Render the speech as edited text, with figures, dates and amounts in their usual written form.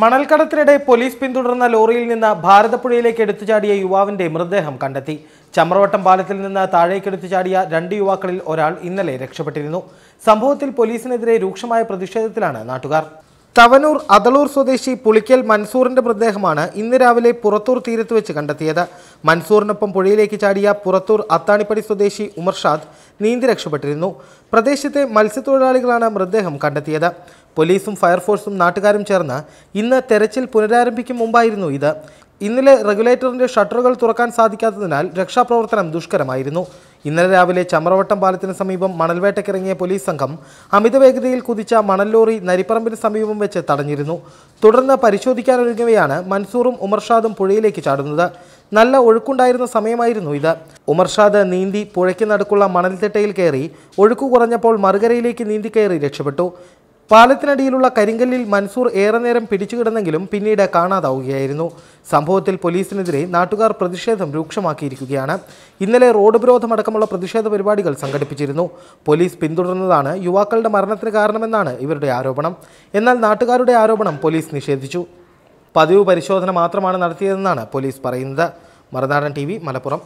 മണൽക്കടത്തിനിടെ police പിന്തുടർന്ന ലോറിയിൽ നിന്ന് ഭാരതപ്പുഴയിലേക്ക് എടുത്തുചാടിയ യുവാവിന്റെ മൃതദേഹം കണ്ടെത്തി. ചമ്രവട്ടം പാലത്തിൽ നിന്ന് താഴേക്കെടുത്തു ചാടിയ 2 യുവാക്കളിൽ ഒരാൾ ഇന്നലെ രക്ഷപ്പെട്ടിരുന്നു. സംഭവത്തിൽ പോലീസിനെതിരെ രൂക്ഷമായ പ്രതിഷേധത്തിലാണ് നാട്ടുകാർ. തവനൂർ അതളൂർ സ്വദേശി പുളിക്കൽ മൻസൂറിന്റെ മൃതദേഹമാണ് ഇന്ന് രാവിലെ പുറത്തൂർ തീരത്ത് വെച്ച് കണ്ടെത്തിയത്. മൻസൂറിനൊപ്പം പുഴയിലേക്ക് ചാടിയ പുറത്തൂർ അത്താണിപ്പടി സ്വദേശി ഉമർഷാദ് നീന്തി രക്ഷപ്പെട്ടിരുന്നു. പ്രദേശത്തെ മത്സ്യത്തൊഴിലാളികളാണ് മൃതദേഹം കണ്ടെത്തിയത്. പോലീസും ഫയർഫോഴ്സും നാട്ടുകാരും ചേർന്ന് ഇന്ന് തെരച്ചിൽ പുനരാരംഭിക്കും മുമ്പായിരുന്നു ഇത്. ഇന്നലെ റെഗുലേറ്ററിന്റെ ഷട്ടറുകൾ തുറക്കാൻ സാധിക്കാത്തതിനാൽ രക്ഷാപ്രവർത്തനം ദുഷ്കരമായിരുന്നു. ഇന്നലെ രാവിലെ ചമ്രവട്ടം പാലത്തിന് സമീപം മണൽവേട്ടയ്ക്കിറങ്ങിയ പോലീസ് സംഘം അമിതവേഗതയിൽ കുതിച്ച മണൽ ലോറി നരിപ്പറമ്പിന് സമീപം വെച്ച് തടഞ്ഞിരുന്നു. തുടർന്ന് പരിശോധിക്കാനൊരുങ്ങവെയാണ് മൻസൂറും ഉമർഷാദും പുഴയിലേക്ക് ചാടുന്നത്. നല്ല ഒഴുക്കുണ്ടായിരുന്ന സമയമായിരുന്നു ഇത്. ഉമർഷാദ് നീന്തി പുഴയ്ക്ക് നടുക്കുള്ള മണൽത്തിട്ടയിൽ കയറി ഒഴുക്കു കുറഞ്ഞപ്പോൾ മറുകരയിലേക്ക് നീന്തി കയറി രക്ഷപ്പെട്ടു. പാലത്തിനടിയിലുള്ള കരിങ്കല്ലിൽ മൻസൂർ ഏറെ നേരം പിടിച്ചുകിടന്നെങ്കിലും പിന്നീട് കാണാതാവുകയായിരുന്നു. സംഭവത്തിൽ പോലീസിനെതിരെ നാട്ടുകാർ പ്രതിഷേധം രൂക്ഷമാക്കിയിരിക്കുകയാണ്. ഇന്നലെ റോഡ് ഉപരോധമടക്കമുള്ള പ്രതിഷേധ പരിപാടികൾ സംഘടിപ്പിച്ചിരുന്നു. പോലീസ് പിന്തുടർന്നതാണ് യുവാക്കളുടെ മരണത്തിന് കാരണമെന്നാണ് ഇവരുടെ ആരോപണം. എന്നാൽ നാട്ടുകാരുടെ ആരോപണം പോലീസ് നിഷേധിച്ചു. പതിവ് പരിശോധന മാത്രമാണ് നടത്തിയതെന്നാണ് പോലീസ് പറയുന്നത്. മറുനാടൻ TV, മലപ്പുറം.